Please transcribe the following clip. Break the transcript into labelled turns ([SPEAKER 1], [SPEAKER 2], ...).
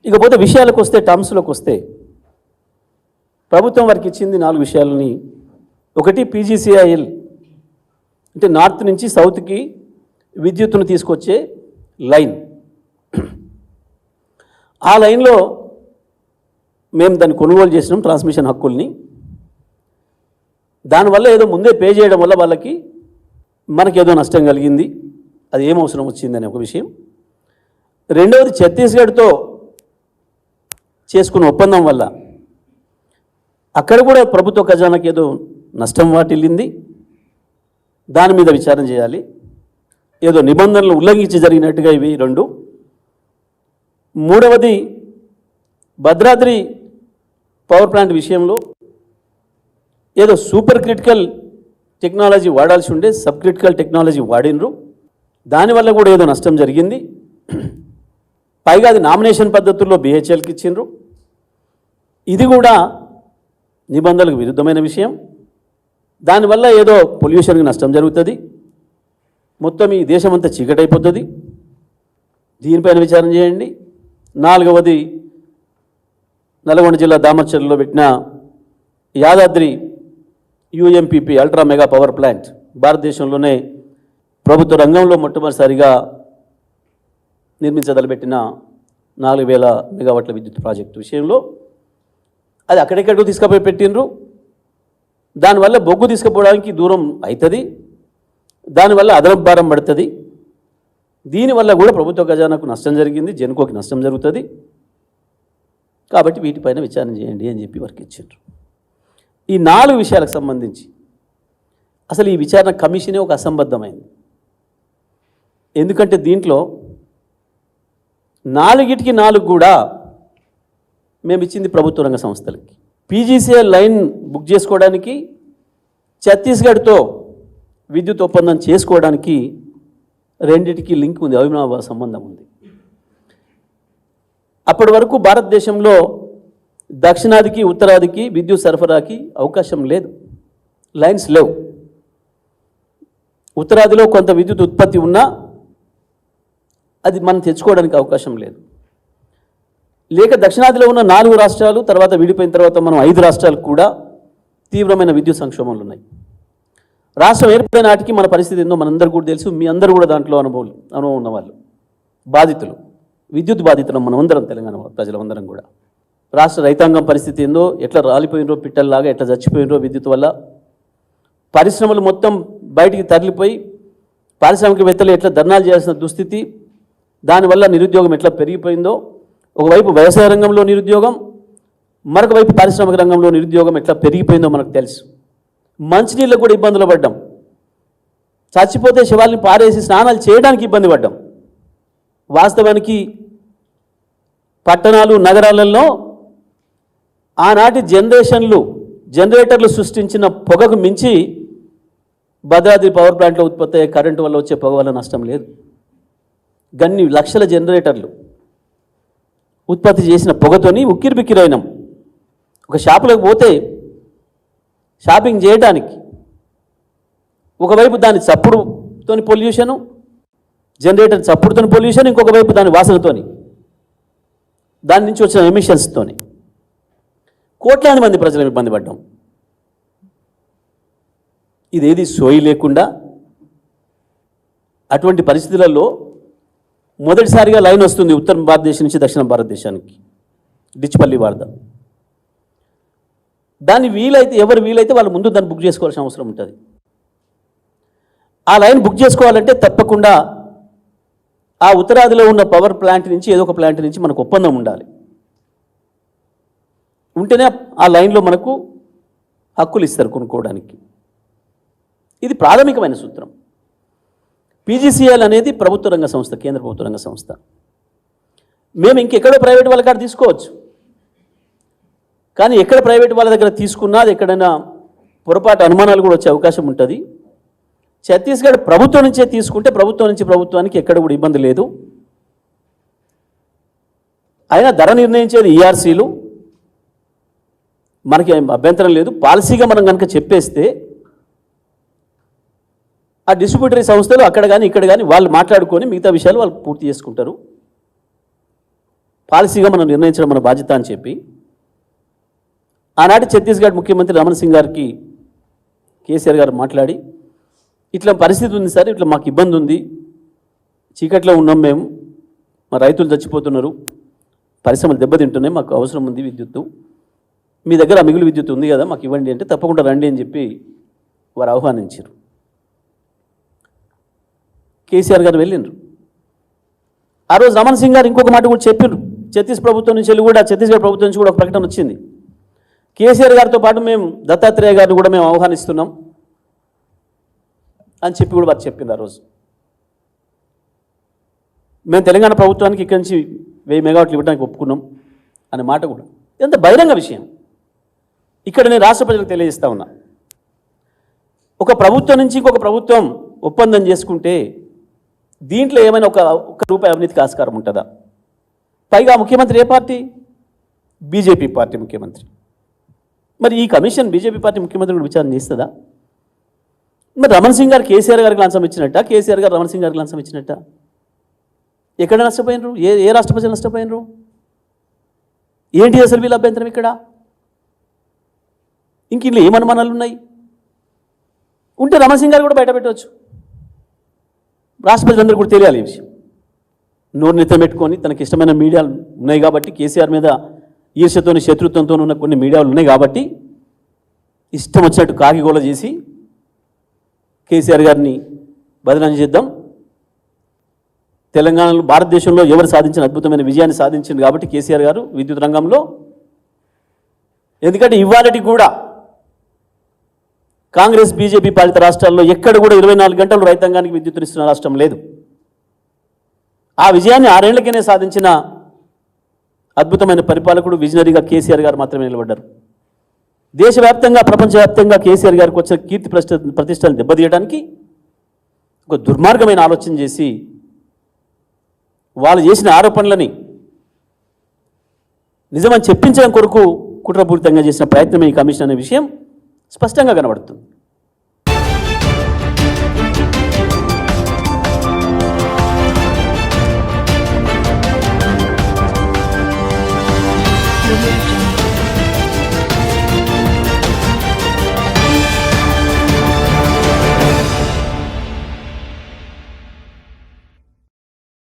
[SPEAKER 1] ఇకపోతే విషయాలకు వస్తే, టర్మ్స్లోకి వస్తే, ప్రభుత్వం వారికి ఇచ్చింది 4 విషయాలని. ఒకటి పీజీసీఐఎల్, అంటే నార్త్ నుంచి సౌత్కి విద్యుత్తును తీసుకొచ్చే లైన్. ఆ లైన్లో మేము దాన్ని కొనుగోలు చేసినాం, ట్రాన్స్మిషన్ హక్కుల్ని. దానివల్ల ఏదో ముందే పే చేయడం వల్ల వాళ్ళకి మనకేదో నష్టం కలిగింది, అది ఏం అవసరం వచ్చిందని ఒక విషయం. రెండవది, ఛత్తీస్గఢ్తో చేసుకున్న ఒప్పందం వల్ల అక్కడ కూడా ప్రభుత్వ ఖజానాకి ఏదో నష్టం వాటిల్లింది, దాని మీద విచారణ చేయాలి. ఏదో నిబంధనలు ఉల్లంఘించి జరిగినట్టుగా ఇవి 2. మూడవది, భద్రాద్రి పవర్ ప్లాంట్ విషయంలో ఏదో సూపర్ క్రిటికల్ టెక్నాలజీ వాడాల్సి ఉండే సబ్ క్రిటికల్ టెక్నాలజీ వాడినరు, దానివల్ల కూడా ఏదో నష్టం జరిగింది. పైగా అది నామినేషన్ పద్ధతుల్లో బిహెచ్ఎల్కి ఇచ్చిండ్రు, ఇది కూడా నిబంధనలకు విరుద్ధమైన విషయం. దానివల్ల ఏదో పొల్యూషన్కి నష్టం జరుగుతుంది, మొత్తం ఈ దేశమంతా చీకటైపోతుంది, దీనిపైన విచారణ చేయండి. నాలుగవది, నల్గొండ జిల్లా దామర్చర్లో పెట్టిన Yadadri UMPP ultra mega power plant, భారతదేశంలోనే ప్రభుత్వ రంగంలో మొట్టమొదటిసారిగా నిర్మించదలబెట్టిన 4000 మెగావాట్ల విద్యుత్ ప్రాజెక్టు విషయంలో అది అక్కడెక్కడికో తీసుకుపోయి పెట్టినరు. దానివల్ల బొగ్గు తీసుకుపోవడానికి దూరం అవుతుంది, దానివల్ల అదనపు భారం పడుతుంది, దీనివల్ల కూడా ప్రభుత్వ ఖజానాకు నష్టం జరిగింది, జెన్కోకి నష్టం జరుగుతుంది. కాబట్టి వీటిపైన విచారణ చేయండి అని చెప్పి వారికి ఇచ్చారు. ఈ 4 విషయాలకు సంబంధించి అసలు ఈ విచారణ కమిషనే ఒక అసంబద్ధమైంది. ఎందుకంటే దీంట్లో 4కి 4 కూడా మేము ఇచ్చింది ప్రభుత్వ రంగ సంస్థలకి. పీజీసీఎల్ లైన్ బుక్ చేసుకోవడానికి, ఛత్తీస్గఢ్తో విద్యుత్ ఒప్పందం చేసుకోవడానికి రెండిటికి లింక్ ఉంది, అవినాభావ సంబంధం ఉంది. అప్పటి వరకు భారతదేశంలో దక్షిణాదికి ఉత్తరాదికి విద్యుత్ సరఫరాకి అవకాశం లేదు, లైన్స్ లేవు. ఉత్తరాదిలో కొంత విద్యుత్ ఉత్పత్తి ఉన్నా అది మనం తెచ్చుకోవడానికి అవకాశం లేదు. లేక దక్షిణాదిలో ఉన్న 4 రాష్ట్రాలు తర్వాత విడిపోయిన తర్వాత మనం 5 రాష్ట్రాలకు కూడా తీవ్రమైన విద్యుత్ సంక్షోభాలు ఉన్నాయి. రాష్ట్రం ఏర్పడిన నాటికి మన పరిస్థితి ఏందో మనందరూ కూడా తెలుసు, మీ అందరూ కూడా దాంట్లో అనుభవం ఉన్నవాళ్ళు, బాధితులు, విద్యుత్ బాధితులు మనమందరం, తెలంగాణ ప్రజలందరం కూడా. రాష్ట్ర రైతాంగం పరిస్థితి ఏందో, ఎట్లా రాలిపోయినరో పిట్టల్లాగా, ఎట్లా చచ్చిపోయినరో విద్యుత్ వల్ల. పరిశ్రమలు మొత్తం బయటికి తరలిపోయి పారిశ్రామికవేత్తలు ఎట్లా ధర్నాలు చేయాల్సిన దుస్థితి, దానివల్ల నిరుద్యోగం ఎట్లా పెరిగిపోయిందో, ఒకవైపు వ్యవసాయ రంగంలో నిరుద్యోగం, మరొక వైపు పారిశ్రామిక రంగంలో నిరుద్యోగం ఎట్లా పెరిగిపోయిందో మనకు తెలుసు. మంచినీళ్ళకు కూడా ఇబ్బందులు పడ్డాం, చచ్చిపోతే శవాల్ని పారేసి స్నానాలు చేయడానికి ఇబ్బంది పడ్డాం. వాస్తవానికి పట్టణాలు నగరాలలో ఆనాటి జనరేటర్లు సృష్టించిన పొగకు మించి భద్రాద్రి పవర్ ప్లాంట్లో ఉత్పత్తి అయ్యే కరెంటు వల్ల వచ్చే పొగ వల్ల నష్టం లేదు. గన్ని లక్షల జనరేటర్లు ఉత్పత్తి చేసిన పొగతోని ఉక్కిరిబిక్కిరైనాం. ఒక షాపులకు పోతే షాపింగ్ చేయడానికి ఒకవైపు దాని చప్పుడుతోని పొల్యూషను, జనరేటర్ చప్పుడుతోని పొల్యూషన్, ఇంకొక వైపు దాని వాసనతోని, దాని నుంచి వచ్చిన ఎమిషన్స్తోని కోట్లాది మంది ప్రజలు ఇబ్బంది పడ్డాం. ఇదేది సోయి లేకుండా అటువంటి పరిస్థితులలో మొదటిసారిగా లైన్ వస్తుంది ఉత్తర భారతదేశం నుంచి దక్షిణ భారతదేశానికి, డిచ్పల్లి వార్ద. దాన్ని ఎవరు వీలైతే వాళ్ళు ముందు దాన్ని బుక్ చేసుకోవాల్సిన అవసరం ఉంటుంది. ఆ లైన్ బుక్ చేసుకోవాలంటే తప్పకుండా ఆ ఉత్తరాదిలో ఉన్న పవర్ ప్లాంట్ నుంచి ఏదో ఒక ప్లాంట్ నుంచి మనకు ఒప్పందం ఉండాలి, ఉంటేనే ఆ లైన్లో మనకు హక్కులు ఇస్తారు కొనుక్కోవడానికి. ఇది ప్రాథమికమైన సూత్రం. పీజీసీఎల్ అనేది ప్రభుత్వ రంగ సంస్థ, కేంద్ర ప్రభుత్వ రంగ సంస్థ. మేము ఇంకెక్కడో ప్రైవేట్ వాళ్ళ కాడ తీసుకోవచ్చు, కానీ ఎక్కడ ప్రైవేట్ వాళ్ళ దగ్గర తీసుకున్నా అది ఎక్కడైనా పొరపాటు అనుమానాలు కూడా వచ్చే అవకాశం ఉంటుంది. ఛత్తీస్గఢ్ ప్రభుత్వం నుంచే తీసుకుంటే ప్రభుత్వం నుంచి ప్రభుత్వానికి ఎక్కడ కూడా ఇబ్బంది లేదు. అయినా ధర నిర్ణయించేది ఈఆర్సీలు, మనకి అభ్యంతరం లేదు. పాలసీగా మనం కనుక చెప్పేస్తే ఆ డిస్ట్రిబ్యూటరీ సంస్థలు అక్కడ కానీ ఇక్కడ కానీ వాళ్ళు మాట్లాడుకొని మిగతా విషయాలు వాళ్ళు పూర్తి చేసుకుంటారు. పాలసీగా మనం నిర్ణయించడం మన బాధ్యత అని చెప్పి ఆనాటి ఛత్తీస్గఢ్ ముఖ్యమంత్రి రమణ్ సింగ్ గారికి కేసీఆర్ గారు మాట్లాడి ఇట్లా పరిస్థితి ఉంది సార్, ఇట్లా మాకు ఇబ్బంది ఉంది, చీకట్లో ఉన్నాం మేము, మా రైతులు చచ్చిపోతున్నారు, పరిశ్రమలు దెబ్బతింటున్నాయి, మాకు అవసరం ఉంది విద్యుత్తు, మీ దగ్గర మిగులు విద్యుత్ ఉంది కదా మాకు ఇవ్వండి అంటే తప్పకుండా రండి అని చెప్పి వారు ఆహ్వానించారు. కేసీఆర్ గారు వెళ్ళిండ్రు. ఆ రోజు రమణ్ సింగ్ గారు ఇంకొక మాట కూడా చెప్పారు. ఛత్తీస్గఢ్ ప్రభుత్వం నుంచి కూడా ఒక ప్రకటన వచ్చింది. కేసీఆర్ గారితో పాటు మేము దత్తాత్రేయ గారిని కూడా మేము ఆహ్వానిస్తున్నాం అని చెప్పి కూడా వారు చెప్పింది. ఆ రోజు మేము తెలంగాణ ప్రభుత్వానికి ఇక్కడి నుంచి 1000 మెగావాట్లు ఇవ్వడానికి ఒప్పుకున్నాం అనే మాట కూడా ఎంత బహిరంగ విషయం. ఇక్కడ నేను రాష్ట్ర ప్రజలకు తెలియజేస్తా ఉన్నా, ఒక ప్రభుత్వం నుంచి ఇంకొక ప్రభుత్వం ఒప్పందం చేసుకుంటే దీంట్లో ఏమైనా ఒక్క రూపాయి అవినీతికి ఆస్కారం ఉంటుందా? పైగా ముఖ్యమంత్రి ఏ పార్టీ? బీజేపీ పార్టీ ముఖ్యమంత్రి. మరి ఈ కమిషన్ బీజేపీ పార్టీ ముఖ్యమంత్రి కూడా విచారణ చేస్తుందా? మరి రమణ్ సింగ్ గారు కేసీఆర్ గారికి లంచం ఇచ్చినట్ట, కేసీఆర్ గారు రమణ్ సింగ్ గారికి లంచం ఇచ్చినట్ట? ఎక్కడ నష్టపోయినరు? ఏ రాష్ట్ర ప్రజలు నష్టపోయినరు? ఏంటి అసలు వీళ్ళ అభ్యంతరం ఇక్కడ? ఇంక ఇంట్లో ఏమనుమానాలు ఉన్నాయి? ఉంటే రమణ్ సింగ్ గారు కూడా బయట పెట్టవచ్చు. రాష్ట్ర ప్రజలందరూ కూడా తెలియాలి ఈ విషయం. నోరు నెత్త పెట్టుకొని తనకి ఇష్టమైన మీడియాలు ఉన్నాయి కాబట్టి, కేసీఆర్ మీద ఈర్ష్యతోని శత్రుత్వంతో ఉన్న కొన్ని మీడియాలు ఉన్నాయి కాబట్టి ఇష్టం వచ్చినట్టు కాకిగోళ చేసి కేసీఆర్ గారిని బదనాం చేద్దాం. తెలంగాణలో భారతదేశంలో ఎవరు సాధించిన అద్భుతమైన విజయాన్ని సాధించింది కాబట్టి కేసీఆర్ గారు విద్యుత్ రంగంలో. ఎందుకంటే ఇవాళకి కూడా కాంగ్రెస్ బీజేపీ పాలిత రాష్ట్రాల్లో ఎక్కడ కూడా 24 గంటలు రైతాంగానికి విద్యుత్తునిస్తున్న రాష్ట్రం లేదు. ఆ విజయాన్ని 6 ఏళ్లకేనే సాధించిన అద్భుతమైన పరిపాలకుడు విజనరీగా కేసీఆర్ గారు మాత్రమే నిలబడ్డారు. దేశవ్యాప్తంగా ప్రపంచవ్యాప్తంగా కేసీఆర్ గారికి వచ్చిన కీర్తి ప్రతిష్టలను దెబ్బతీయడానికి ఒక దుర్మార్గమైన ఆలోచన చేసి వాళ్ళు చేసిన ఆరోపణలని నిజమని చెప్పించడం కొరకు కుట్రపూరితంగా చేసిన ప్రయత్నమే ఈ కమిషన్ అనే విషయం స్పష్టంగా కనబడుతుంది.